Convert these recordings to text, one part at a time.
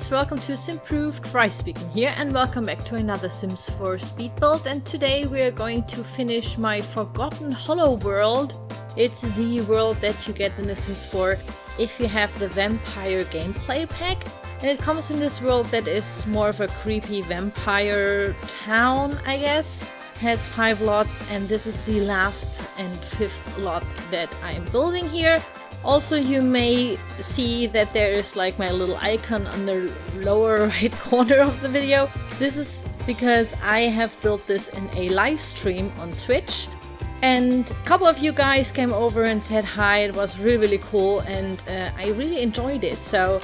guys, welcome to Simproved, Fry speaking here, and welcome back to another Sims 4 speed build. And today we are going to finish my Forgotten Hollow world. It's the world that you get in the Sims 4 if you have the vampire gameplay pack. And it comes in this world that is more of a creepy vampire town, I guess. It has 5 lots, and this is the last and 5th lot that I'm building here. Also, you may see that there is like my little icon on the lower right corner of the video. This is because I have built this in a live stream on Twitch. And a couple of you guys came over and said hi. It was really cool, and I really enjoyed it. So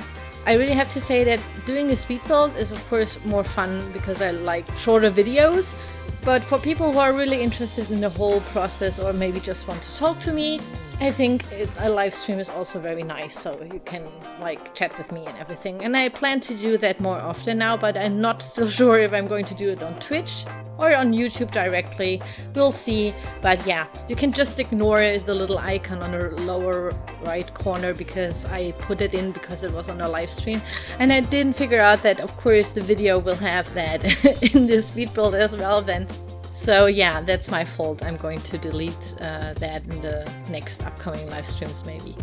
I really have to say that doing a speed build is of course more fun because I like shorter videos. But for people who are really interested in the whole process or maybe just want to talk to me, I think a live stream is also very nice, so you can like chat with me and everything. And I plan to do that more often now, but I'm not still sure if I'm going to do it on Twitch or on YouTube directly. We'll see. But yeah, you can just ignore the little icon on the lower right corner because I put it in because it was on a live stream. And I didn't figure out that of course the video will have that in this speed build as well then. So yeah, that's my fault. I'm going to delete that in the next upcoming live streams maybe.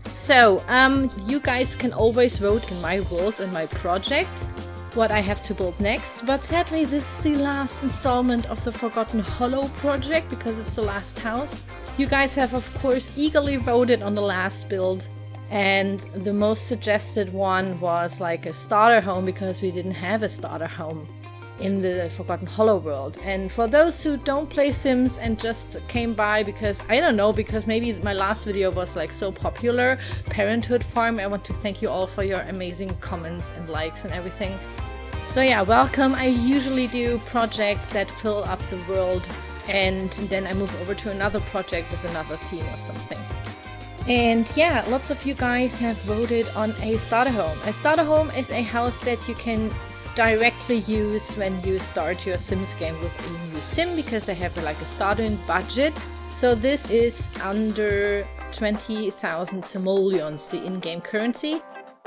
So, you guys can always vote in my world and my project what I have to build next, but sadly this is the last installment of the Forgotten Hollow project because it's the last house. You guys have of course eagerly voted on the last build, and the most suggested one was like a starter home because we didn't have a starter home in the Forgotten Hollow world. And for those who don't play Sims and just came by because, I don't know, because maybe my last video was like so popular, Parenthood Farm, I want to thank you all for your amazing comments and likes and everything. So yeah, welcome. I usually do projects that fill up the world and then I move over to another project with another theme or something. And yeah, lots of you guys have voted on a starter home. A starter home is a house that you can directly use when you start your Sims game with a new sim because they have like a starting budget. So this is under 20,000 simoleons, the in-game currency.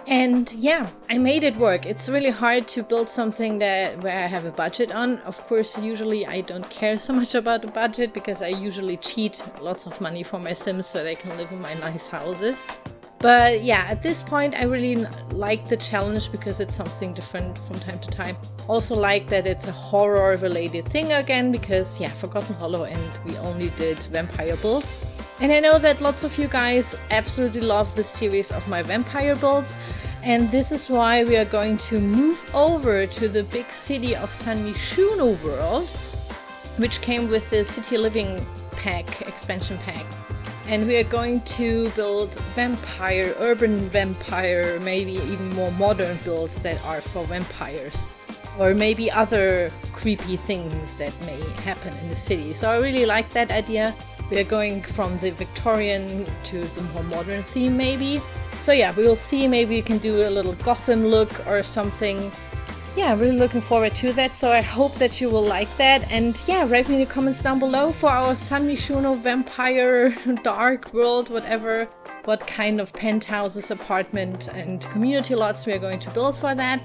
And yeah, I made it work. It's really hard to build something where I have a budget on. Of course, usually I don't care so much about the budget because I usually cheat lots of money for my Sims so they can live in my nice houses. But yeah, at this point I really like the challenge because it's something different from time to time. Also like that it's a horror related thing again because yeah, Forgotten Hollow and we only did vampire builds. And I know that lots of you guys absolutely love this series of my vampire builds, and this is why we are going to move over to the big city of San Myshuno world, which came with the City Living pack, expansion pack. And we are going to build vampire, urban vampire, maybe even more modern builds that are for vampires. Or maybe other creepy things that may happen in the city. So I really like that idea. We are going from the Victorian to the more modern theme maybe. So yeah, we will see, maybe we can do a little Gotham look or something. Yeah, really looking forward to that, so I hope that you will like that. And yeah, write me in the comments down below for our San Myshuno vampire dark world, whatever, what kind of penthouses, apartment and community lots we are going to build for that.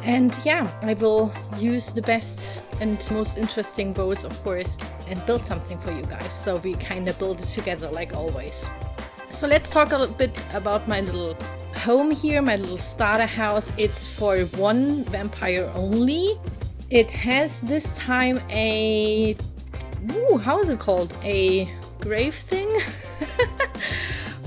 And yeah, I will use the best and most interesting votes, of course, and build something for you guys, so we kind of build it together like always. So let's talk a little bit about my little home here, my little starter house. It's for one vampire only. It has this time a... Ooh, how is it called? A grave thing?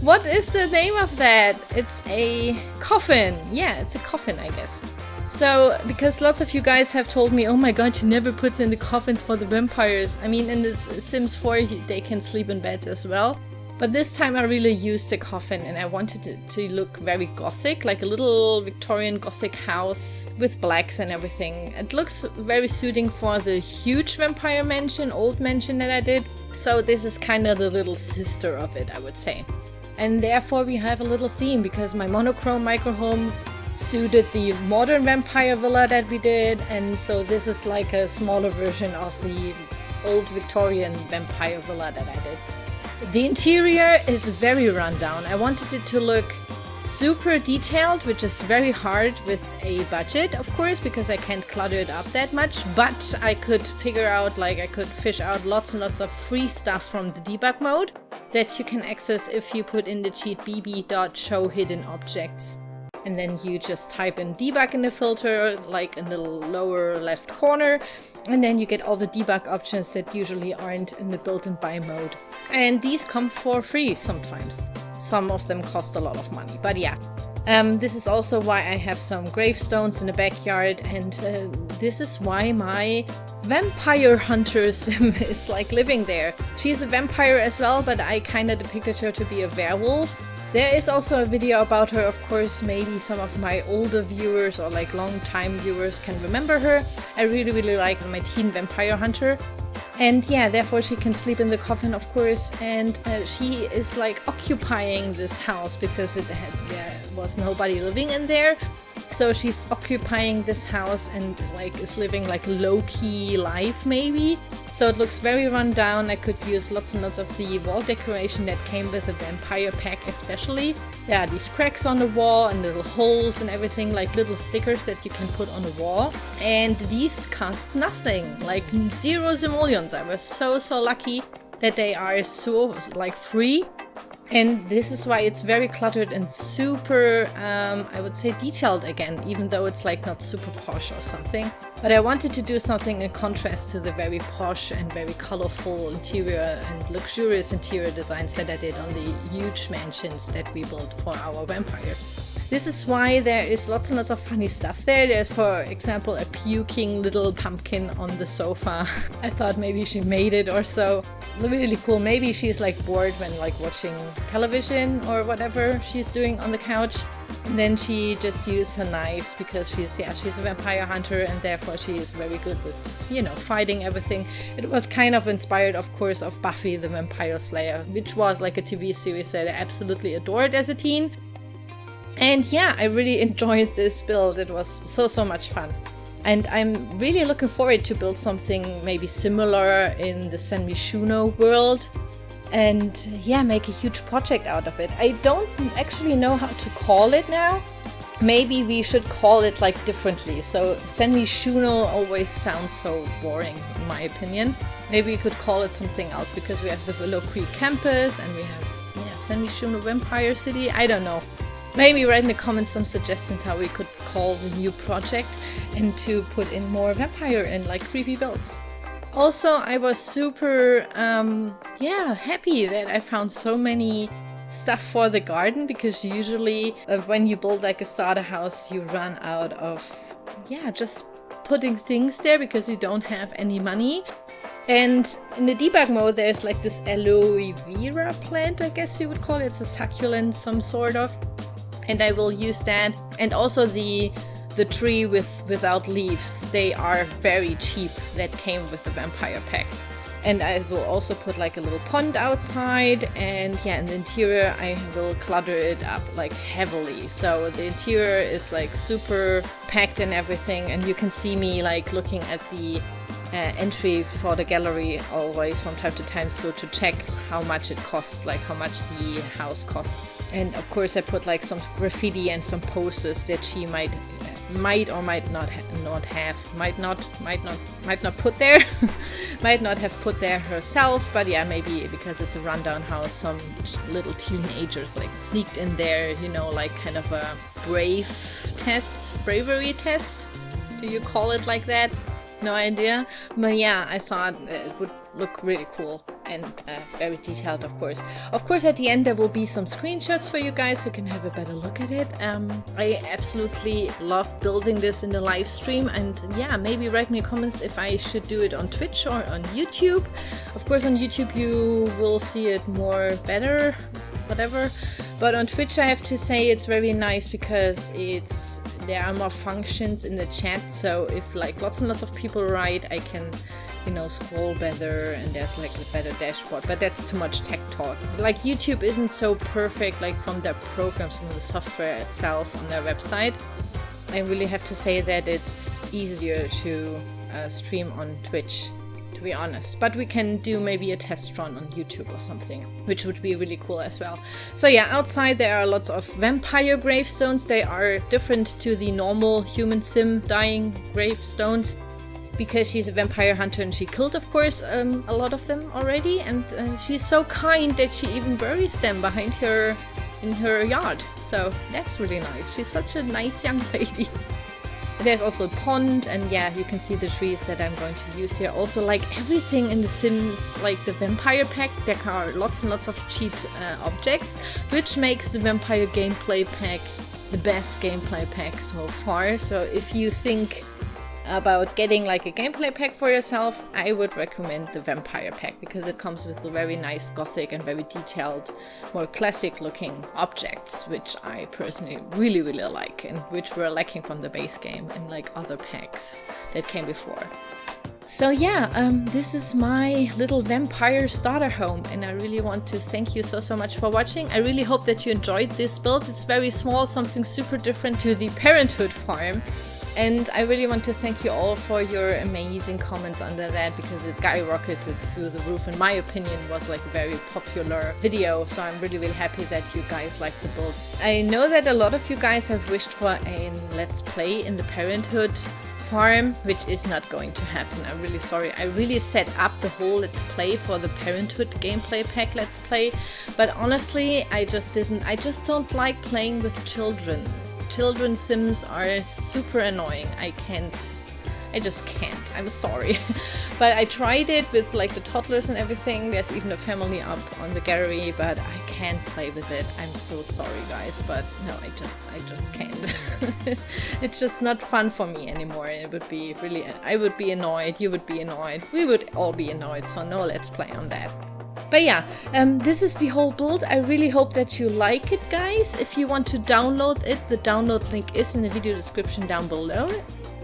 What is the name of that? It's a coffin. Yeah, it's a coffin, I guess. So, because lots of you guys have told me, oh my god, she never puts in the coffins for the vampires. I mean, in this Sims 4, they can sleep in beds as well. But this time I really used a coffin and I wanted it to look very gothic, like a little Victorian gothic house with blacks and everything. It looks very suiting for the huge vampire mansion, old mansion that I did. So this is kind of the little sister of it, I would say. And therefore we have a little theme because my monochrome microhome suited the modern vampire villa that we did, and so this is like a smaller version of the old Victorian vampire villa that I did. The interior is very rundown. I wanted it to look super detailed, which is very hard with a budget, of course, because I can't clutter it up that much, but I could figure out, like, I could fish out lots and lots of free stuff from the debug mode that you can access if you put in the cheat bb.show hidden objects. And then you just type in debug in the filter, like in the lower left corner, and then you get all the debug options that usually aren't in the built-in buy mode. And these come for free sometimes. Some of them cost a lot of money, but yeah. This is also why I have some gravestones in the backyard, and this is why my vampire hunter sim is like living there. She's a vampire as well, but I kind of depicted her to be a werewolf. There is also a video about her, of course. Maybe some of my older viewers or like long time viewers can remember her. I really like my teen vampire hunter. And yeah, therefore she can sleep in the coffin, of course, and she is like occupying this house because there was nobody living in there. So she's occupying this house and like is living like a low-key life maybe. So it looks very run down. I could use lots and lots of the wall decoration that came with the vampire pack especially. There are these cracks on the wall and little holes and everything, like little stickers that you can put on the wall. And these cost nothing, like 0 simoleons. I was so lucky that they are so like free. And this is why it's very cluttered and super, I would say, detailed again, even though it's like not super posh or something. But I wanted to do something in contrast to the very posh and very colorful interior and luxurious interior designs that I did on the huge mansions that we built for our vampires. This is why there is lots and lots of funny stuff there. There's, for example, a puking little pumpkin on the sofa. I thought maybe she made it or so. Really cool. Maybe she's like bored when like watching television or whatever she's doing on the couch. And then she just used her knives because she's a vampire hunter and therefore she is very good with, you know, fighting everything. It was kind of inspired, of course, of Buffy the Vampire Slayer, which was like a TV series that I absolutely adored as a teen. And yeah, I really enjoyed this build. It was so much fun. And I'm really looking forward to build something maybe similar in the San Myshuno world. And yeah, make a huge project out of it. I don't actually know how to call it now. Maybe we should call it like differently. So San Myshuno always sounds so boring in my opinion. Maybe we could call it something else because we have the Willow Creek campus and we have San Myshuno Vampire City. I don't know. Maybe write in the comments some suggestions how we could call the new project and to put in more vampire and like creepy builds. Also, I was super happy that I found so many stuff for the garden because usually when you build like a starter house you run out of just putting things there because you don't have any money. And in the debug mode there's like this aloe vera plant, I guess you would call it. It's a succulent, some sort of. And I will use that. And also the tree without leaves. They are very cheap that came with the vampire pack. And I will also put like a little pond outside. And yeah, in the interior I will clutter it up like heavily. So the interior is like super packed and everything. And you can see me like looking at the entry for the gallery always from time to time, so to check how much it costs, like how much the house costs. And of course I put like some graffiti and some posters that she might or might not put there might not have put there herself, but yeah, maybe because it's a rundown house some little teenagers like sneaked in there, you know, like kind of a bravery test, do you call it like that? No idea, but yeah, I thought it would look really cool and very detailed, of course. Of course, at the end there will be some screenshots for you guys so you can have a better look at it. I absolutely love building this in the live stream, and yeah, maybe write me comments if I should do it on Twitch or on YouTube. Of course, on YouTube you will see it more better, whatever. But on Twitch I have to say it's very nice because there are more functions in the chat, so if like lots and lots of people write, I can, you know, scroll better and there's like a better dashboard, but that's too much tech talk. Like YouTube isn't so perfect, like from their programs, from the software itself on their website. I really have to say that it's easier to stream on Twitch. to be honest. But we can do maybe a test run on YouTube or something, which would be really cool as well. So yeah, outside there are lots of vampire gravestones. They are different to the normal human sim dying gravestones, because she's a vampire hunter and she killed, of course, a lot of them already. And she's so kind that she even buries them behind her in her yard. So that's really nice. She's such a nice young lady. There's also a pond, and yeah, you can see the trees that I'm going to use here. Also, like everything in the Sims, like the vampire pack, there are lots and lots of cheap objects, which makes the vampire gameplay pack the best gameplay pack so far. So if you think about getting like a gameplay pack for yourself, I would recommend the vampire pack, because it comes with very nice gothic and very detailed, more classic looking objects, which I personally really like, and which were lacking from the base game and like other packs that came before. So yeah, this is my little vampire starter home, and I really want to thank you so much for watching. I really hope that you enjoyed this build. It's very small, something super different to the Parenthood farm. And I really want to thank you all for your amazing comments under that, because it skyrocketed through the roof. In my opinion, was like a very popular video, so I'm really happy that you guys liked the build. I know that a lot of you guys have wished for a Let's Play in the Parenthood farm, which is not going to happen. I'm really sorry. I really set up the whole Let's Play for the Parenthood gameplay pack Let's Play, but honestly, I just don't like playing with children. Children Sims are super annoying. I just can't. I'm sorry. But I tried it with like the toddlers and everything. There's even a family up on the gallery, but I can't play with it. I'm so sorry, guys, but no, I just can't. It's just not fun for me anymore. It would be really, I would be annoyed, you would be annoyed, we would all be annoyed, so no Let's Play on that. But yeah, this is the whole build. I really hope that you like it, guys. If you want to download it, the download link is in the video description down below.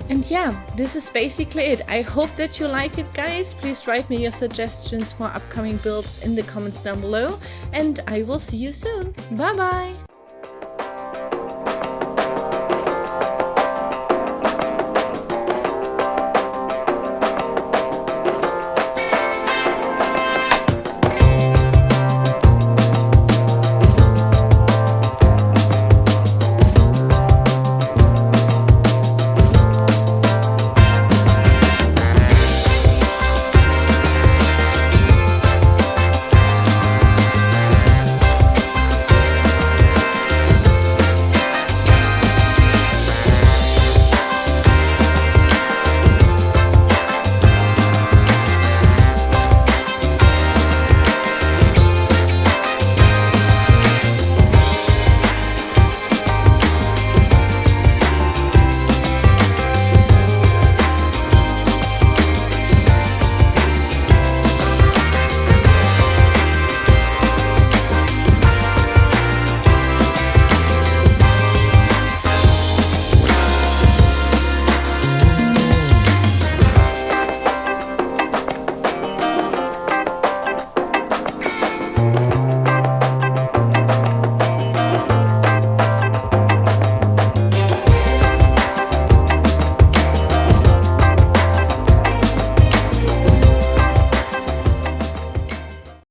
And yeah, this is basically it. I hope that you like it, guys. Please write me your suggestions for upcoming builds in the comments down below, and I will see you soon. Bye bye!